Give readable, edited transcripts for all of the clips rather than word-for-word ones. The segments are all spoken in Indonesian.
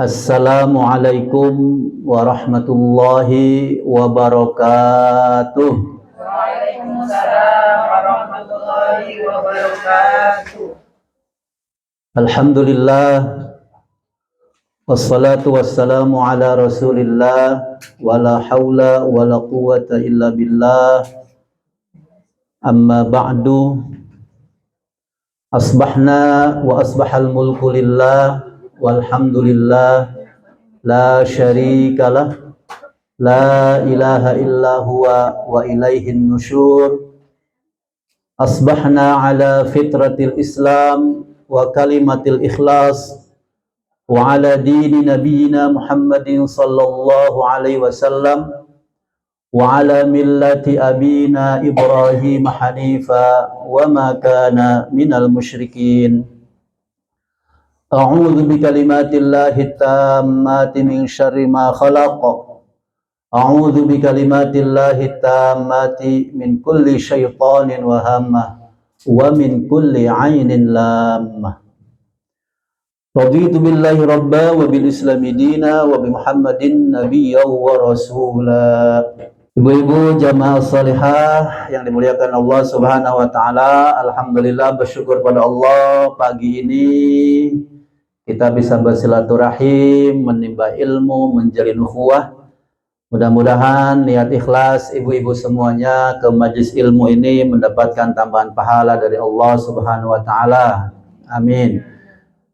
Assalamualaikum warahmatullahi wabarakatuh. Waalaikumsalam warahmatullahi wabarakatuh. Alhamdulillah, wassalatu wassalamu ala rasulillah, wala hawla wala quwata illa billah. Amma ba'du, asbahna wa asbahal mulku lillah, walhamdulillah, la syarikalah, la ilaha illa huwa wa ilaihin nusyur. Asbahna ala fitratil islam wa kalimatil ikhlas wa ala dini nabiyina Muhammadin sallallahu alaihi wasallam wa ala millati abina Ibrahim hanifa wa ma kana minal musyrikin. A'udzu bikalimatillahi tammati min syarri ma khalaq. A'udzu bikalimatillahi tammati min kulli syaitanin wa hammah wa min kulli 'ainin lammah. Raditu billahi rabba wa bil islami dina wa bi Muhammadin nabiyya wa rasula. Ibu-ibu jamaah salihah yang dimuliakan Allah Subhanahu wa taala, alhamdulillah bersyukur pada Allah pagi ini kita bisa bersilaturahim, menimba ilmu, menjalin ukhuwah. Mudah-mudahan niat ikhlas ibu-ibu semuanya ke majelis ilmu ini mendapatkan tambahan pahala dari Allah Subhanahu wa taala. Amin.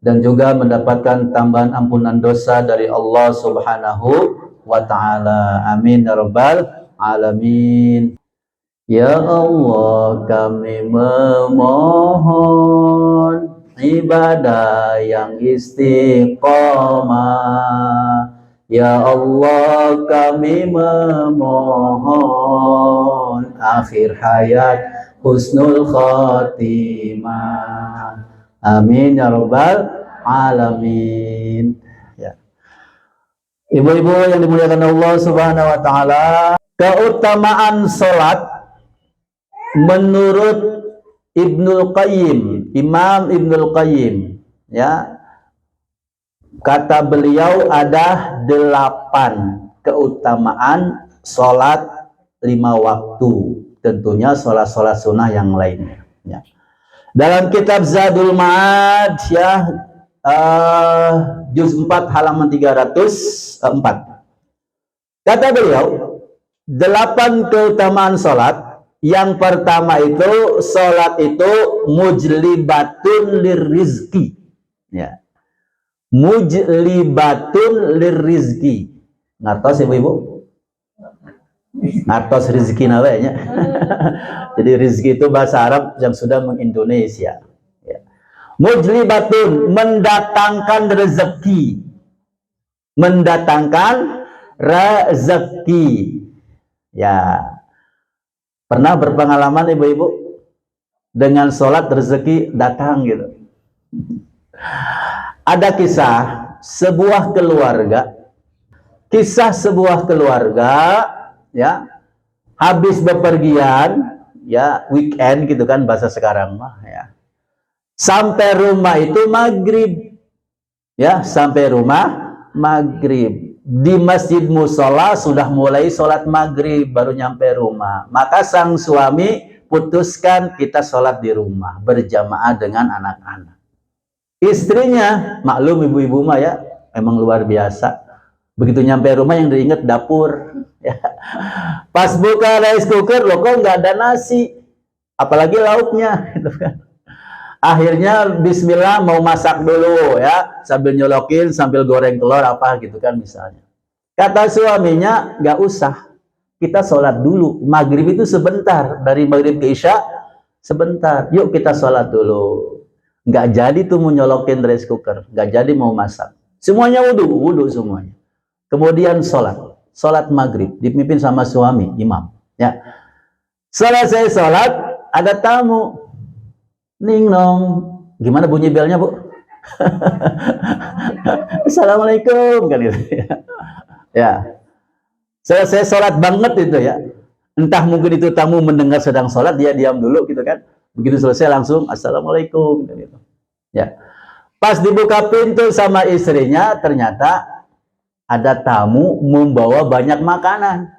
Dan juga mendapatkan tambahan ampunan dosa dari Allah Subhanahu wa taala. Amin ya rabbal alamin. Ya Allah, kami memohon ibadah yang istiqomah. Ya Allah, kami memohon akhir hayat husnul khatimah. Amin ya rabbal alamin. Ya. Ibu-ibu yang dimuliakan Allah Subhanahu wa taala, keutamaan salat menurut Ibnul Qayyim, Imam Ibnul Qayyim, ya, kata beliau ada 8 keutamaan sholat 5 waktu, tentunya sholat-sholat sunnah yang lainnya, ya. Dalam kitab Zadul Ma'ad, ya, juz 4 halaman 304, kata beliau 8 keutamaan sholat. Yang pertama itu, sholat itu mujlibatun lirizki, ya, mujlibatun lirizki. Ngertos ibu-ibu? Ngertos rizki namanya. Jadi rizki itu bahasa Arab yang sudah mengindonesia, ya. Mujlibatun, mendatangkan rezeki, mendatangkan rezeki, ya. Pernah berpengalaman ibu-ibu dengan sholat rezeki datang gitu? Ada kisah sebuah keluarga, ya, habis bepergian, ya, weekend gitu kan bahasa sekarang mah, ya. Sampai rumah itu maghrib, ya, sampai rumah maghrib. Di masjid musola sudah mulai sholat maghrib, baru nyampe rumah. Maka sang suami putuskan kita sholat di rumah berjamaah dengan anak-anak. Istrinya, maklum ibu-ibu mah ya, emang luar biasa. Begitu nyampe rumah yang diingat dapur, ya. Pas buka rice cooker, loh kok nggak ada nasi, apalagi lauknya, gitu kan. Akhirnya bismillah mau masak dulu, ya, sambil nyolokin, sambil goreng telur apa gitu kan misalnya. Kata suaminya, nggak usah, kita sholat dulu, maghrib itu sebentar, dari maghrib ke isya sebentar, yuk kita sholat dulu. Nggak jadi tuh mau nyolokin rice cooker, nggak jadi mau masak, semuanya wudhu semuanya. Kemudian sholat maghrib dipimpin sama suami imam, ya. Selesai sholat ada tamu, ning nong, gimana bunyi belnya bu? Assalamualaikum kan gitu, ya. Ya, selesai sholat banget itu, ya. Entah mungkin itu tamu mendengar sedang sholat, dia diam dulu gitu kan. Begitu selesai langsung assalamualaikum kan gitu, ya. Pas dibuka pintu sama istrinya, ternyata ada tamu membawa banyak makanan.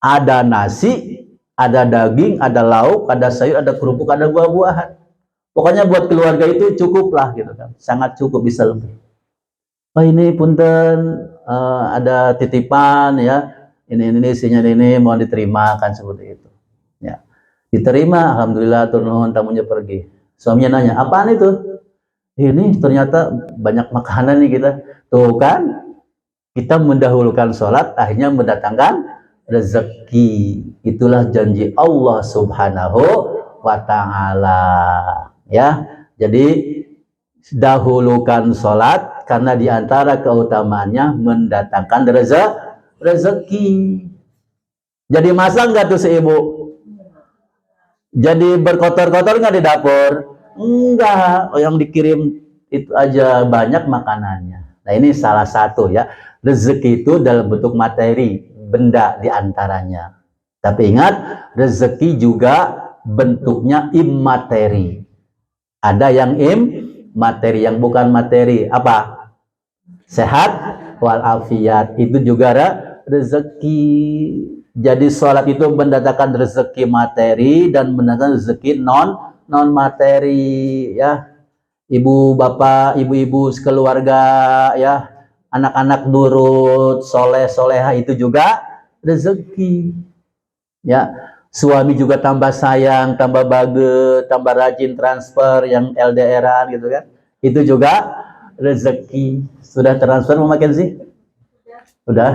Ada nasi, ada daging, ada lauk, ada sayur, ada kerupuk, ada buah-buahan. Pokoknya buat keluarga itu cukup lah gitu kan. Sangat cukup, bisa lebih. Oh ini punten, ada titipan ya. Ini isinya ini mohon diterima kan seperti itu. Ya. Diterima, alhamdulillah turun tamunya pergi. Suaminya nanya, apaan itu? Ini ternyata banyak makanan nih kita. Tuh kan, kita mendahulukan sholat, akhirnya mendatangkan rezeki. Itulah janji Allah Subhanahu wa Ta'ala. Ya, jadi dahulukan sholat karena diantara keutamaannya mendatangkan rezeki. Jadi masak nggak tuh si ibu? Jadi berkotor-kotor nggak di dapur? Enggak, yang dikirim itu aja banyak makanannya. Nah ini salah satu ya, rezeki itu dalam bentuk materi, benda diantaranya. Tapi ingat, rezeki juga bentuknya immateri. Ada yang materi, yang bukan materi. Apa? Sehat walafiat, itu juga rezeki. Jadi sholat itu mendatangkan rezeki materi dan mendatangkan rezeki non materi ya. Ibu bapak, ibu-ibu sekeluarga ya, anak-anak nurut, soleh soleha, itu juga rezeki ya. Suami juga tambah sayang, tambah bage, tambah rajin transfer yang LDRan gitu kan, itu juga rezeki. Sudah transfer mau makan sih? Udah.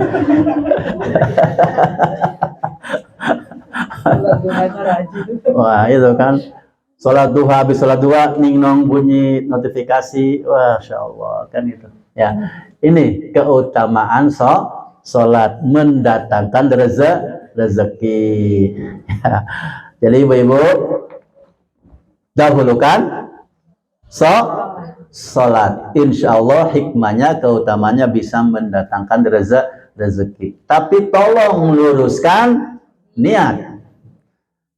Wah itu kan, sholat duha, habis sholat duha ningnong bunyi notifikasi, wah Masya Allah kan itu ya. Ini keutamaan sholat mendatangkan rezeki ya. Jadi ibu-ibu dahulukan sholat, insya Allah hikmahnya, keutamanya bisa mendatangkan rezeki. Tapi tolong luruskan niat.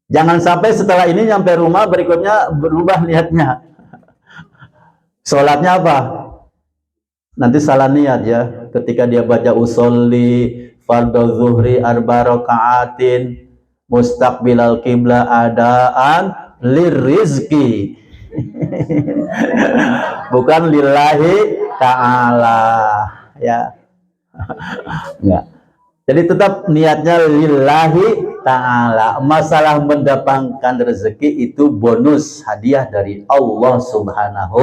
Jangan sampai setelah ini nyampe rumah berikutnya berubah niatnya. Sholatnya apa? Nanti salah niat ya. Ketika dia baca usolli fardhu zuhri arba rakaatin mustaqbilal qibla adaan lirizki. Bukan lillahi ta'ala ya. Enggak. Jadi tetap niatnya lillahi ta'ala. Masalah mendapatkan rezeki itu bonus hadiah dari Allah Subhanahu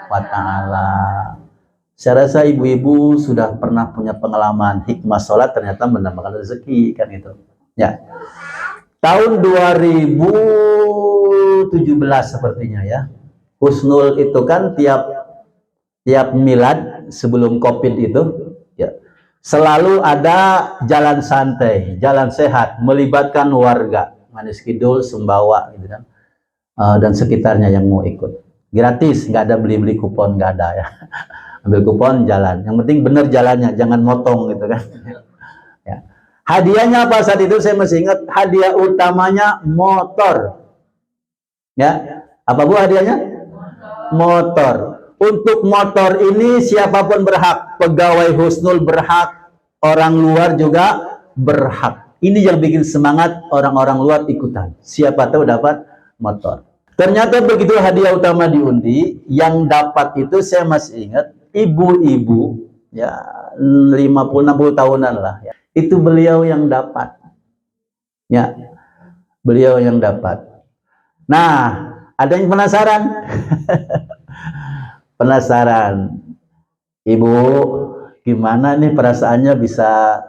wa Ta'ala. Saya rasa ibu-ibu sudah pernah punya pengalaman hikmah sholat ternyata mendapatkan rezeki kan itu ya. Tahun 2017 sepertinya ya, Husnul itu kan tiap milad sebelum COVID itu ya, selalu ada jalan santai, jalan sehat, melibatkan warga Manis Kidul, Sumbawa gitu kan, dan sekitarnya yang mau ikut. Gratis, nggak ada beli-beli kupon, nggak ada ya. Ambil kupon jalan, yang penting bener jalannya, jangan motong gitu kan. Ya. Hadiahnya apa saat itu saya masih ingat, hadiah utamanya motor. Ya, apa Bu hadiahnya? Motor. Untuk motor ini siapapun berhak, pegawai Husnul berhak, orang luar juga berhak. Ini yang bikin semangat orang-orang luar ikutan. Siapa tahu dapat motor. Ternyata begitu hadiah utama diundi, yang dapat itu saya masih ingat, ibu-ibu ya 50-60 tahunan lah ya. Itu beliau yang dapat. Ya. Beliau yang dapat. Nah, ada yang penasaran? Penasaran. Ibu, gimana nih perasaannya bisa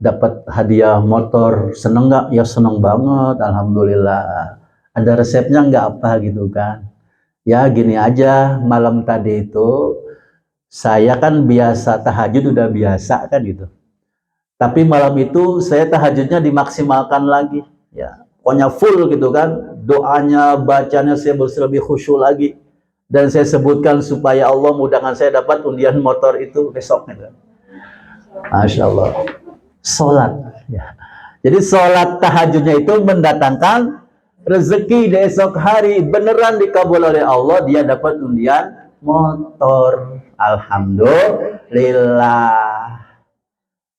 dapat hadiah motor? Seneng nggak? Ya seneng banget, alhamdulillah. Ada resepnya nggak apa gitu kan? Ya gini aja, malam tadi itu saya kan biasa tahajud, udah biasa kan gitu. Tapi malam itu saya tahajudnya dimaksimalkan lagi, ya. Pokoknya full gitu kan, doanya, bacanya saya lebih khusyuk lagi. Dan saya sebutkan supaya Allah mudahkan saya dapat undian motor itu besok gitu. Masya Allah. Sholat, ya. Jadi sholat tahajudnya itu mendatangkan rezeki di esok hari, beneran dikabul oleh Allah, dia dapat undian motor. Alhamdulillah.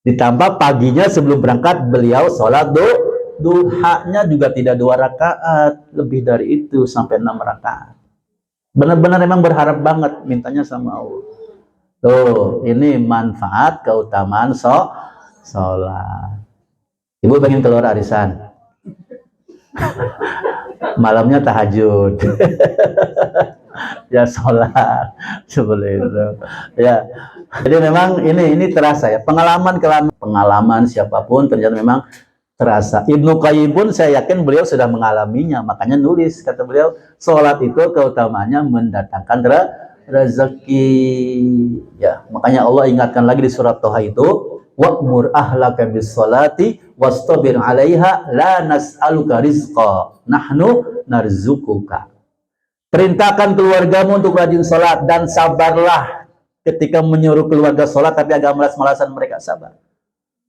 Ditambah paginya sebelum berangkat beliau sholat duhanya juga tidak 2 rakaat, lebih dari itu sampai 6 rakaat. Benar-benar emang berharap banget mintanya sama Allah. Tuh, ini manfaat keutamaan sholat. Ibu pengen keluar arisan, malamnya tahajud. Ya sholat seperti itu ya. Jadi memang ini terasa ya, pengalaman siapapun ternyata memang terasa. Ibnu Qayyim pun saya yakin beliau sudah mengalaminya, makanya nulis, kata beliau, sholat itu keutamaannya mendatangkan rezeki ya. Makanya Allah ingatkan lagi di surat Toha itu, wa'mur ahlaka bis sholati wastabir 'alaiha la nas'aluka rizqa nahnu narzukuka. Perintahkan keluargamu untuk rajin sholat dan sabarlah ketika menyuruh keluarga sholat tapi agak malas-malasan mereka, sabar.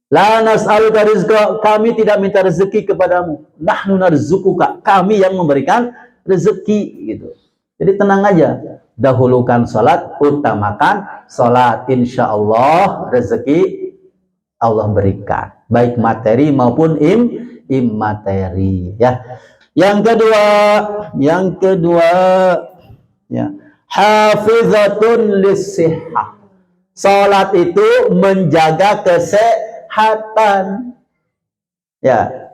La nas'aluka rizqa, kami tidak minta rezeki kepadamu. Nahnu narzukuka, kami yang memberikan rezeki gitu. Jadi tenang aja, dahulukan sholat, utamakan sholat, insya Allah rezeki Allah berikan, baik materi maupun immateri ya. Yang kedua ya, hafizatun lissihah. Salat itu menjaga kesehatan. Ya.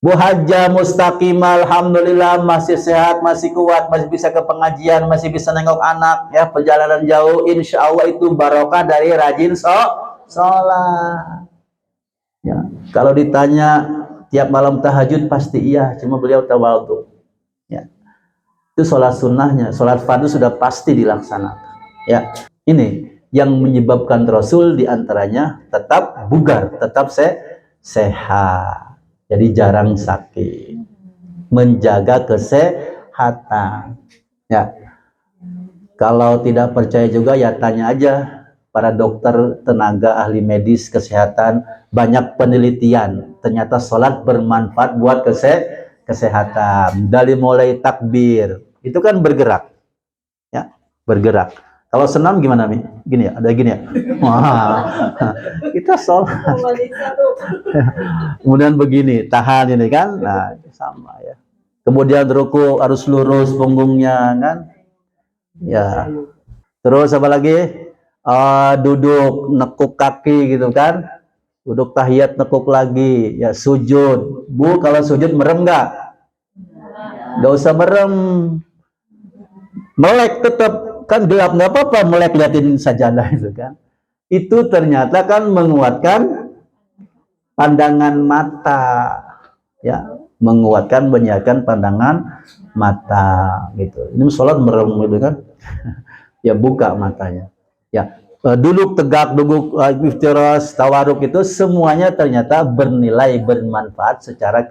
Bu Hajjah mustaqimah, alhamdulillah masih sehat, masih kuat, masih bisa ke pengajian, masih bisa nengok anak ya, perjalanan jauh, insya Allah itu barokah dari rajin sholat. Ya, kalau ditanya tiap malam tahajud pasti iya, cuma beliau tawadhu. Ya. Itu sholat sunnahnya, sholat fardu sudah pasti dilaksanakan. Ya, ini yang menyebabkan Rasul diantaranya tetap bugar, tetap sehat. Jadi jarang sakit, menjaga kesehatan. Ya, kalau tidak percaya juga ya tanya aja para dokter, tenaga ahli medis kesehatan, banyak penelitian. Ternyata sholat bermanfaat buat kesehatan. Dari mulai takbir, itu kan bergerak, ya, bergerak. Kalau senam gimana, Mi? Gini ya, ada gini ya. Wah, kita sholat. Kemudian begini, tahan ini kan, nah sama ya. Kemudian ruku harus lurus punggungnya kan, ya. Terus apa lagi? Duduk nekuk kaki gitu kan, duduk tahiyat nekuk lagi ya. Sujud, Bu, kalau sujud merem nggak usah merem, melek tetap kan, gelap nggak apa-apa, melek liatin sajadah itu kan. Itu ternyata kan menguatkan pandangan mata ya, menyiarkan pandangan mata gitu. Ini sholat merem gitu kan. Ya buka matanya ya, duduk tegak, duduk iftiras, tawaruk, itu semuanya ternyata bernilai, bermanfaat secara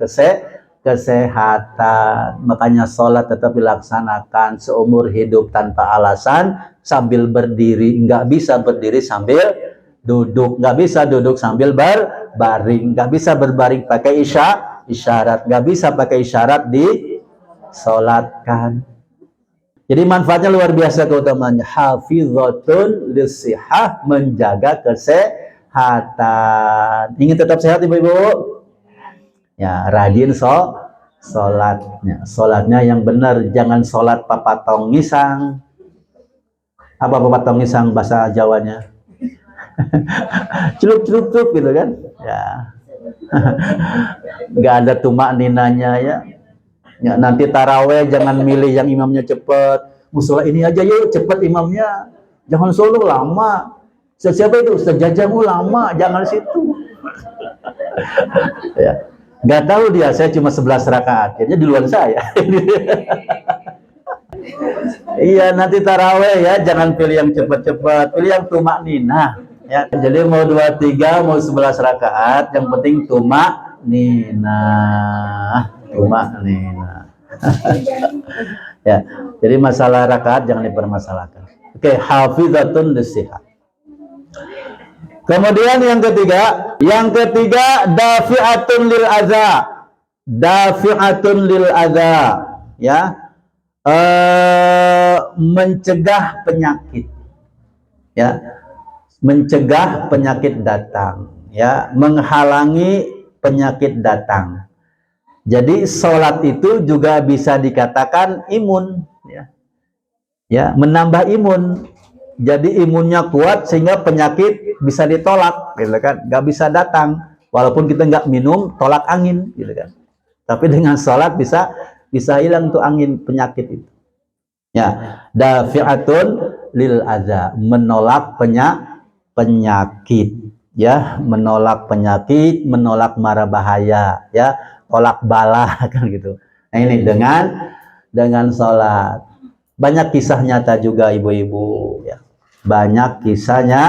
kesehatan. Makanya sholat tetap dilaksanakan seumur hidup tanpa alasan. Sambil berdiri, nggak bisa berdiri sambil duduk, nggak bisa duduk sambil berbaring, nggak bisa berbaring pakai isyarat, nggak bisa pakai isyarat disolatkan. Jadi manfaatnya luar biasa keutamaannya. Hafizatun lissihah, menjaga kesehatan. Ingin tetap sehat ibu-ibu? Ya, rajin sholatnya. Sholatnya yang benar, jangan sholat papatong ngisang. Apa papatong ngisang bahasa Jawanya? Celup-celup gitu kan? Ya. Nggak ada tumak ninanya ya. Ya, nanti taraweh jangan milih yang imamnya cepet. Musola ini aja yuk cepet imamnya. Jangan solo lama. Siapa itu? Ustaz Jajamu lama, jangan situ. Ya. Nggak tahu dia, saya cuma 11 rakaat. Kayaknya di luar saya. Iya, nanti taraweh ya, jangan pilih yang cepet-cepet, pilih yang tumak nina. Ya, jadi mau 23, mau 11 rakaat, yang penting tumak nina. Tumak nina. Ya, jadi masalah rakaat jangan dipermasalahkan. Oke, hafizatun lissihah. Kemudian yang ketiga dafi'atun lil adza. Dafi'atun lil adza, ya. mencegah penyakit, ya, mencegah penyakit datang, ya, menghalangi penyakit datang. Jadi sholat itu juga bisa dikatakan imun, ya, ya, menambah imun. Jadi imunnya kuat sehingga penyakit bisa ditolak, gitu kan? Nggak bisa datang, walaupun kita nggak minum tolak angin, gitu kan? Tapi dengan sholat bisa hilang tuh angin penyakit itu. Ya, dafi'atun lil adza, menolak penyakit, ya, menolak penyakit, menolak mara bahaya, ya, tolak bala kan gitu. Nah ini dengan sholat. Banyak kisah nyata juga ibu-ibu, ya. Banyak kisahnya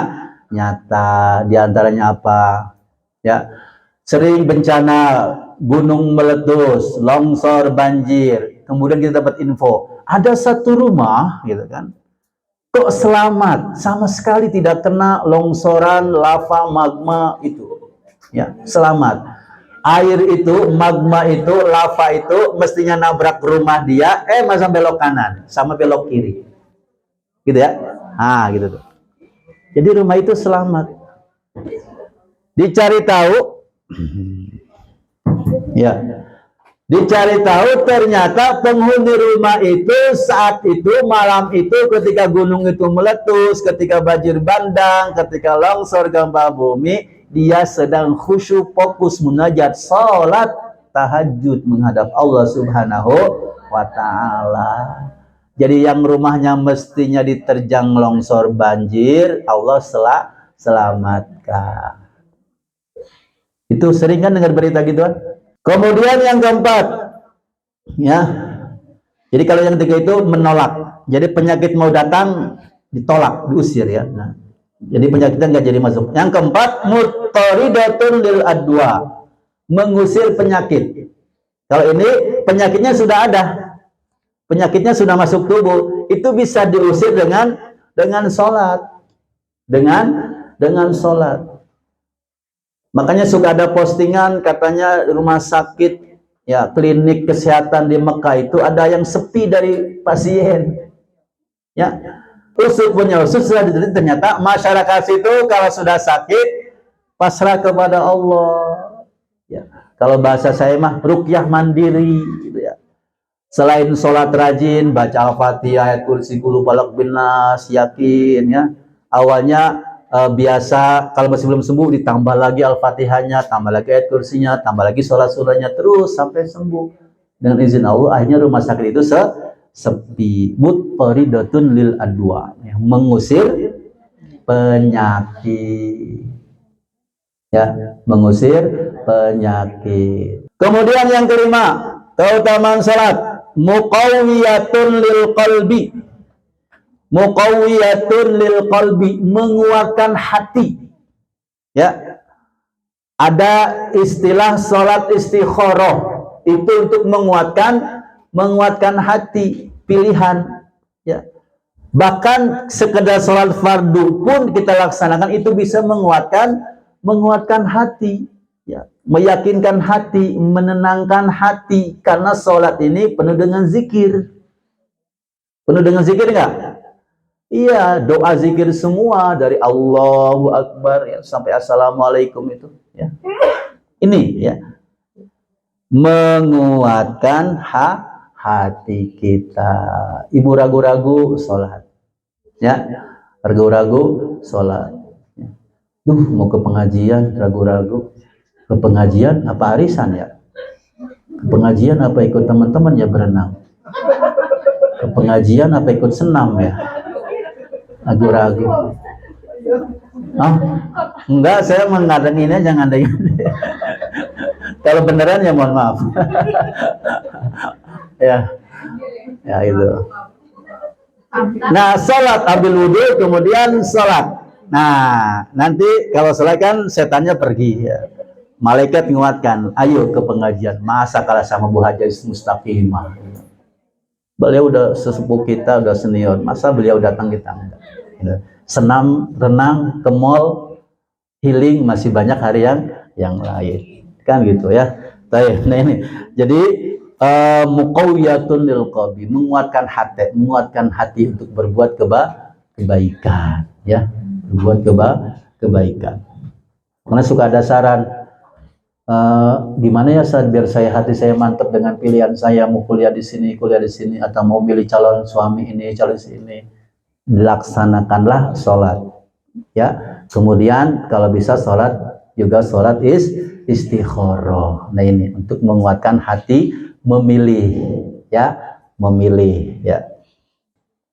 nyata, diantaranya apa? Ya, sering bencana gunung meletus, longsor, banjir. Kemudian kita dapat info, ada satu rumah, gitu kan, kok selamat, sama sekali tidak kena longsoran, lava, magma itu, ya, selamat. Air itu, magma itu, lava itu mestinya nabrak rumah dia, masa belok kanan, sama belok kiri, gitu ya. Gitu tuh. Jadi rumah itu selamat. Dicari tahu, ya, dicari tahu ternyata penghuni rumah itu saat itu, malam itu, ketika gunung itu meletus, ketika banjir bandang, ketika longsor gempa bumi, dia sedang khusyuk, fokus munajat, sholat tahajud menghadap Allah Subhanahu wa Ta'ala. Jadi yang rumahnya mestinya diterjang longsor banjir, Allah selamatkan. Itu sering kan dengar berita gituan? Kemudian yang keempat, ya. Jadi kalau yang ketiga itu menolak. Jadi penyakit mau datang ditolak, diusir, ya. Nah, jadi penyakitnya nggak jadi masuk. Yang keempat, muttaridatun lil adwa, mengusir penyakit. Kalau ini penyakitnya sudah ada, penyakitnya sudah masuk tubuh, itu bisa diusir dengan sholat, dengan sholat. Makanya suka ada postingan katanya rumah sakit, ya, klinik kesehatan di Mekah itu ada yang sepi dari pasien, ya. Usut punya usut, sudah diteliti, ternyata masyarakat itu kalau sudah sakit pasrah kepada Allah, ya. Kalau bahasa saya mah ruqyah mandiri, gitu ya. Selain sholat rajin, baca Al-Fatihah, ayat kursi, qul falaq bin nas, yakin, ya. Awalnya biasa, kalau masih belum sembuh ditambah lagi Al-Fatihahnya, tambah lagi ayat kursinya, tambah lagi sholat surahnya, terus sampai sembuh. Dengan izin Allah, akhirnya rumah sakit itu sepi. Muttaridatun lil adwa, ya, mengusir penyakit, ya, mengusir penyakit. Kemudian yang kelima, keutamaan salat, muqawwiyatun lil qalbi. Muqawwiyatun lil qalbi, menguatkan hati, ya. Ada istilah salat istikharah, itu untuk menguatkan hati, pilihan, ya. Bahkan sekedar salat fardu pun kita laksanakan itu bisa menguatkan hati, ya, meyakinkan hati, menenangkan hati, karena salat ini penuh dengan zikir. Penuh dengan zikir enggak? Iya, doa zikir semua dari Allahu Akbar, ya, sampai Assalamualaikum itu, ya. Ini, ya, menguatkan hati kita. Ibu ragu-ragu sholat, ya, ragu-ragu sholat, ya. Mau ke pengajian ragu-ragu, ke pengajian apa arisan, ya, ke pengajian apa ikut teman-teman, ya, berenang, ke pengajian apa ikut senam, ya, ragu-ragu. Oh, enggak, saya mengadeng ini aja, ngadeng. Kalau beneran ya mohon maaf. Ya, ya itu. Nah, sholat ambil wudhu, kemudian sholat. Nah, nanti kalau sholat kan setannya pergi, ya. Malaikat menguatkan, ayo ke pengajian. Masa kalah sama Bu Haja Mustaqimah. Beliau udah sesepuh kita, udah senior. Masa beliau datang kita enggak? Senam, renang, ke mall, healing, masih banyak hari yang lain, kan gitu, ya. Nah ini, jadi muqawiyatun lil qalbi, menguatkan hati untuk berbuat kebaikan, ya, berbuat kebaikan. Karena suka ada saran, gimana ya Ustaz biar hati saya mantap dengan pilihan saya, mau kuliah di sini, atau mau milih calon suami ini, calon ini. Dilaksanakanlah sholat, ya. Kemudian kalau bisa sholat juga sholat istikharah. Nah ini untuk menguatkan hati memilih, ya, memilih, ya.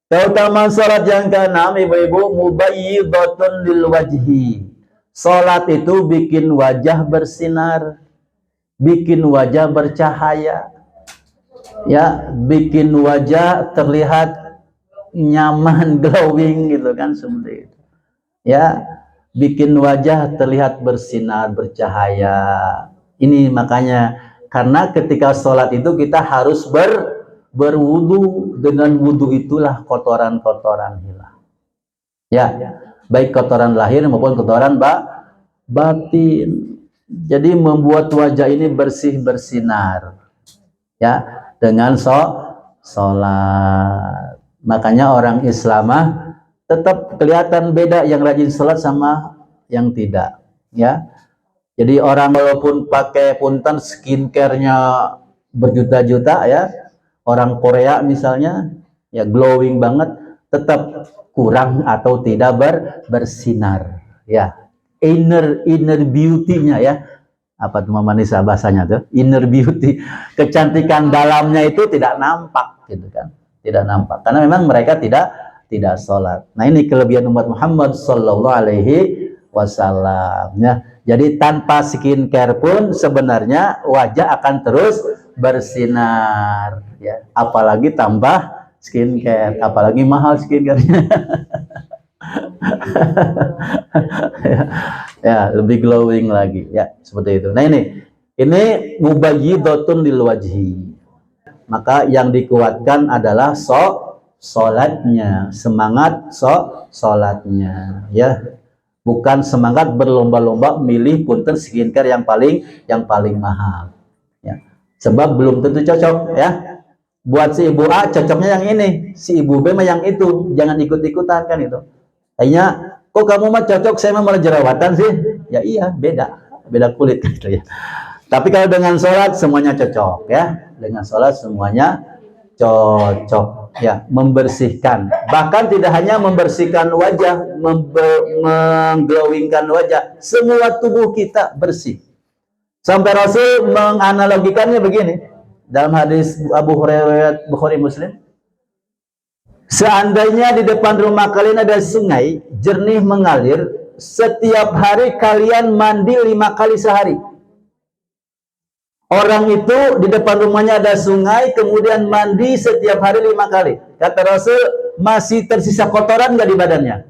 Keutamaan sholat yang keenam, ibu-ibu, mubayyidatun lil wajhi. Sholat itu bikin wajah bersinar, bikin wajah bercahaya, ya, bikin wajah terlihat nyaman, glowing gitu kan, seperti itu, ya, bikin wajah terlihat bersinar, bercahaya. Ini makanya karena ketika sholat itu kita harus berwudu, dengan wudu itulah kotoran-kotoran hilang, ya, baik kotoran lahir maupun kotoran batin. Jadi membuat wajah ini bersih bersinar, ya, dengan sholat. Makanya orang Islamah tetap kelihatan beda yang rajin sholat sama yang tidak, ya. Jadi orang walaupun pakai punten skincare-nya berjuta-juta, ya, orang Korea misalnya, ya, glowing banget, tetap kurang atau tidak bersinar, ya. Inner beauty-nya, ya, apa tuh Manisa bahasanya tuh, inner beauty, kecantikan dalamnya itu tidak nampak gitu kan, tidak nampak karena memang mereka tidak sholat. Nah ini kelebihan umat Muhammad Sallallahu Alaihi Wasallam, ya. Jadi tanpa skincare pun sebenarnya wajah akan terus bersinar, ya. Apalagi tambah skincare, apalagi mahal skincare-nya. Ya, lebih glowing lagi, ya, seperti itu. Nah ini mubayyidatun lil wajhi. Maka yang dikuatkan adalah sholatnya, semangat sholatnya, ya, bukan semangat berlomba-lomba milih punten skincare yang paling mahal, ya, sebab belum tentu cocok, ya. Buat si ibu A cocoknya yang ini, si ibu B mah yang itu, jangan ikut-ikutan kan itu. Kayaknya kok kamu mah cocok, saya mah malah jerawatan sih. Ya iya, beda kulit gitu, ya. Tapi kalau dengan sholat semuanya cocok, ya. Dengan sholat semuanya cocok, ya, membersihkan. Bahkan tidak hanya membersihkan wajah, mengglowingkan wajah, semua tubuh kita bersih. Sampai Rasul menganalogikannya begini dalam hadis Abu Hurairah Bukhari Muslim. Seandainya di depan rumah kalian ada sungai jernih mengalir, setiap hari kalian mandi 5 kali sehari. Orang itu di depan rumahnya ada sungai, kemudian mandi setiap hari 5 kali. Kata Rasul, masih tersisa kotoran nggak di badannya?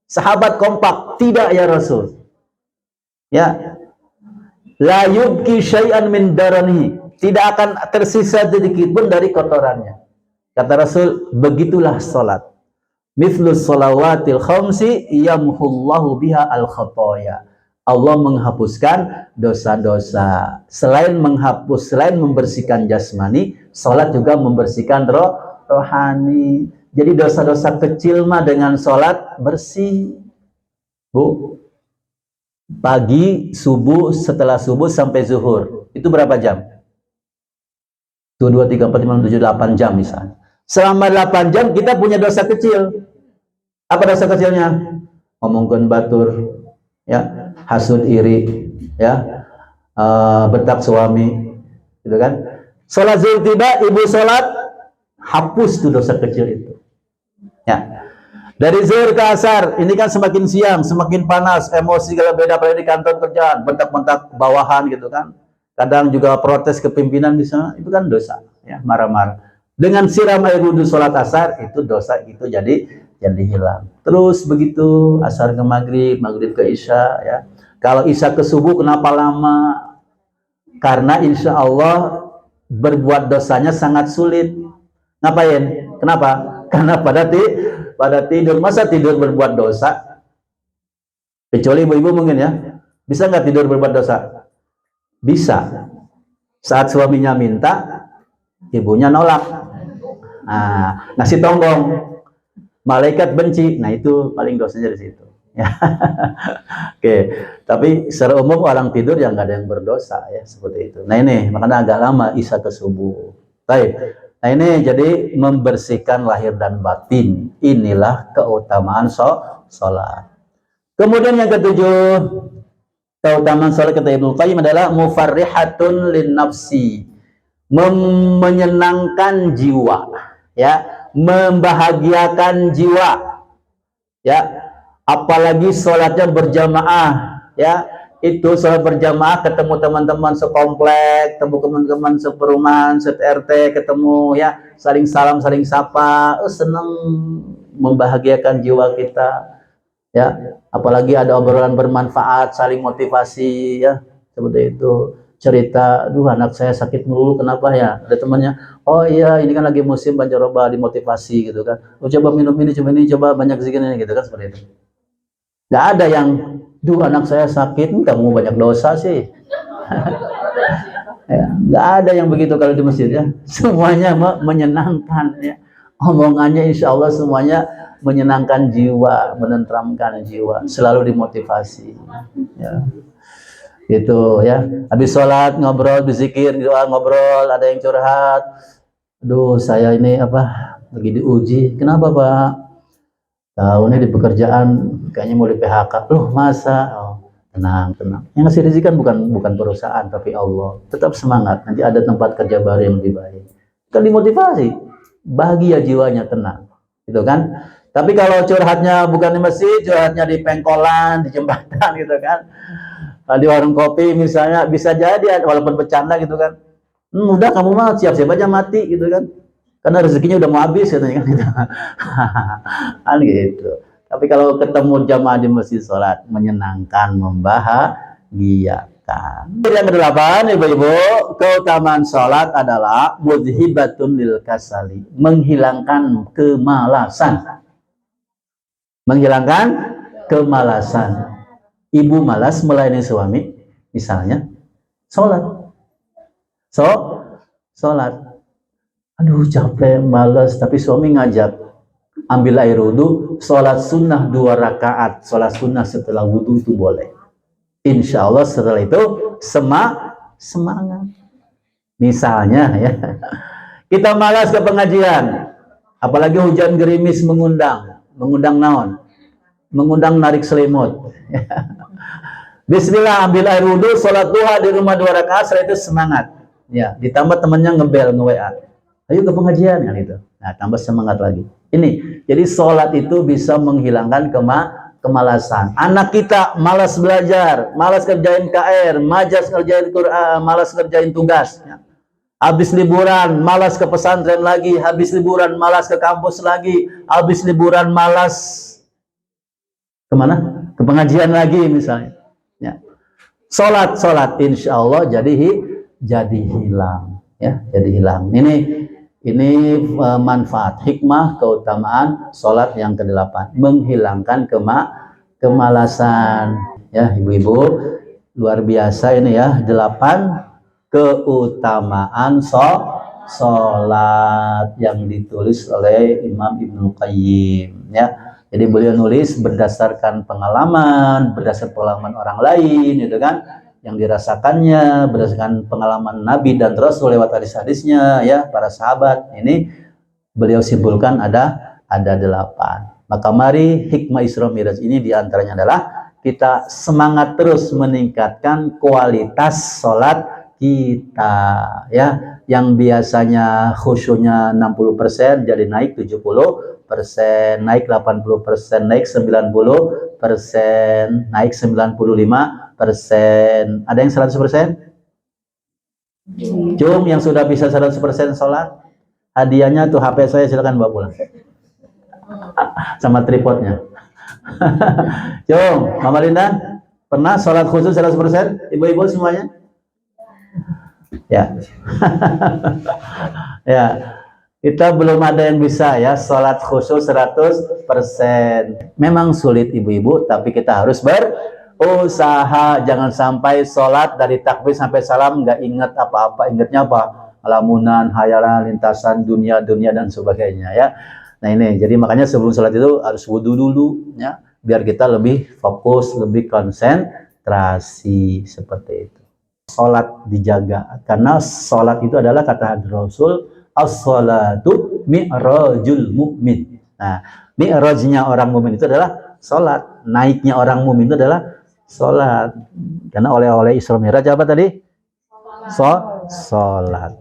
Sahabat kompak, tidak ya Rasul. Ya, la yubki syai'an min daranihi, tidak akan tersisa sedikit pun dari kotorannya. Kata Rasul, begitulah salat. Mithlus shalawatil khamsi yamhullahu biha al khotoya. Allah menghapuskan dosa-dosa. Selain membersihkan jasmani, salat juga membersihkan rohani. Jadi dosa-dosa kecil mah dengan salat bersih. Bu, pagi, subuh, setelah subuh sampai zuhur, itu berapa jam? 1, 2, 3, 4, 5, 6, 7, 8 jam misalnya. Selama 8 jam kita punya dosa kecil. Apa dosa kecilnya? Ngomongkan batur, ya, hasud iri, ya, betak suami, gitu kan. Sholat zuhur tiba, ibu sholat, hapus tuh dosa kecil itu, ya. Dari zuhur ke asar, ini kan semakin siang, semakin panas, emosi kalau beda pada di kantor kerjaan, bentak-bentak bawahan gitu kan. Kadang juga protes kepimpinan di sana, itu kan dosa, ya, marah-marah. Dengan siram air wudhu sholat asar, itu dosa itu jadi hilang. Terus begitu asar ke maghrib, maghrib ke isya, ya. Kalau isya ke subuh kenapa lama? Karena insya Allah berbuat dosanya sangat sulit. Ngapain? Kenapa? Karena pada tidur. Masa tidur berbuat dosa? Kecuali ibu-ibu mungkin, ya. Bisa nggak tidur berbuat dosa? Bisa. Saat suaminya minta, ibunya nolak. Nah, ngasih tonggong, malaikat benci. Nah, itu paling dosanya di situ. Ya. Oke, tapi secara umum orang tidur yang nggak ada yang berdosa ya seperti itu. Nah ini makanya agak lama isya ke subuh. Baik. Nah ini jadi membersihkan lahir dan batin. Inilah keutamaan sholat. Kemudian yang ketujuh, keutamaan sholat kata Ibnu Qayyim adalah mufarrihatun lin nafsi, menyenangkan jiwa, ya, membahagiakan jiwa, ya. Apalagi sholatnya berjamaah, ya, itu sholat berjamaah ketemu teman-teman sekomplek, ketemu teman-teman seperumahan, se-RT, ketemu ya, saling salam, saling sapa, senang, membahagiakan jiwa kita, ya. Apalagi ada obrolan bermanfaat, saling motivasi, ya, seperti itu. Cerita, duh anak saya sakit melulu, kenapa ya? Ada temannya, oh iya ini kan lagi musim pancaroba, dimotivasi gitu kan. Oh coba minum ini, coba banyak zikir ini gitu kan, seperti itu. Nggak ada yang, duh anak saya sakit, kamu banyak dosa sih. Ya, nggak ada yang begitu kalau di masjid ya. Semuanya menyenangkan ya. Omongannya insya Allah semuanya menyenangkan jiwa, menenteramkan jiwa, selalu dimotivasi. Ya. Gitu ya. Habis sholat ngobrol, berzikir, doa ngobrol, ada yang curhat. Aduh saya ini apa lagi diuji. Kenapa Pak? Tahu nih di pekerjaan kayaknya mau di PHK. Loh masa? Oh, tenang. Yang ngasih rezeki kan bukan perusahaan tapi Allah. Tetap semangat. Nanti ada tempat kerja baru yang lebih baik. Kan dimotivasi. Bahagia jiwanya, tenang. Gitu kan? Tapi kalau curhatnya bukan di masjid, curhatnya di pengkolan, di jembatan gitu kan. Di warung kopi misalnya bisa jadi walaupun bercanda gitu kan. Udah kamu mah siap-siap aja mati gitu kan. Karena rezekinya udah mau habis katanya kan gitu. Kan gitu. Tapi kalau ketemu jamaah di masjid sholat menyenangkan, membahagiakan. Yang kedelapan, ibu-ibu, keutamaan sholat adalah mudhibatun lil kasali, menghilangkan kemalasan. Menghilangkan kemalasan. Ibu malas melayani suami, misalnya sholat. Sholat. Aduh capek, males, tapi suami ngajak ambil air wudhu, sholat sunnah 2 rakaat, sholat sunnah setelah wudhu itu boleh. Insya Allah setelah itu semangat. Misalnya ya, kita malas ke pengajian, apalagi hujan gerimis mengundang naon, mengundang narik selimut. Bismillah ambil air wudhu, sholat duha di rumah 2 rakaat, setelah itu semangat. Ya, ditambah temannya ngebel, nge-WA. Ayo ke pengajian kan itu. Nah, tambah semangat lagi. Ini, jadi sholat itu bisa menghilangkan kemalasan. Anak kita malas belajar, malas kerjain KR, malas kerjain Quran, malas kerjain tugas. Habis liburan, malas ke pesantren lagi. Habis liburan, malas ke kampus lagi. Habis liburan, malas kemana? Ke pengajian lagi misalnya. Ya. Sholat, insya Allah jadi hilang. Ya, jadi hilang. Ini manfaat, hikmah, keutamaan sholat yang ke-8, menghilangkan kemalasan. Ya, ibu-ibu, luar biasa ini ya, 8 keutamaan sholat yang ditulis oleh Imam Ibnu Qayyim. Ya, jadi beliau nulis berdasarkan pengalaman orang lain, gitu kan? Yang dirasakannya berdasarkan pengalaman Nabi dan Rasul lewat hadis-hadisnya ya para sahabat. Ini beliau simpulkan ada 8. Maka mari hikmah Isra Miraj ini diantaranya adalah kita semangat terus meningkatkan kualitas sholat kita ya, yang biasanya khusyuknya 60% jadi naik 70%, naik 80%, naik 90%, naik 95%. Ada yang 100%? Cum yang sudah bisa 100% sholat, hadiahnya tuh HP saya, silakan bawa pulang sama tripodnya. Cum, Mama Linda pernah sholat khusus 100%? Ibu-ibu semuanya? Ya. Ya. Kita belum ada yang bisa ya sholat khusus 100%. Memang sulit ibu-ibu, tapi kita harus berusaha. Jangan sampai sholat dari takbir sampai salam nggak ingat apa-apa. Ingatnya apa? lamunan, hayalan, lintasan, dunia dan sebagainya ya. Nah ini, jadi makanya sebelum sholat itu harus wudhu dulu ya, biar kita lebih fokus, lebih konsentrasi seperti itu. Sholat dijaga, karena sholat itu adalah kata hadis Rasul, as-sholatu mi'rajul mu'min. Nah, mi'rajnya orang mukmin itu adalah sholat, naiknya orang mukmin itu adalah sholat. Karena oleh Isra Mi'raj apa tadi? Sholat.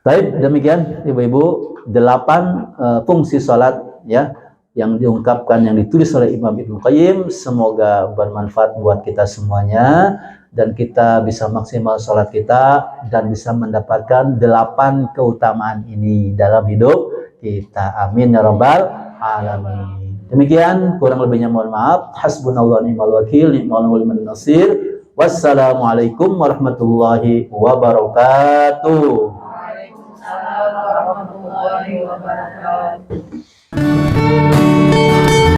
Baik, demikian ibu-ibu 8 fungsi sholat ya yang diungkapkan, yang ditulis oleh Imam Ibnu Qayyim. Semoga bermanfaat buat kita semuanya dan kita bisa maksimal sholat kita dan bisa mendapatkan 8 keutamaan ini dalam hidup kita. Amin ya rabbal alamin. Demikian, kurang lebihnya mohon maaf. Hasbunallahu wa ni'mal wakil, ni'mal waliyyun nasir. Wassalamualaikum warahmatullahi wabarakatuh. Waalaikumsalam warahmatullahi wabarakatuh.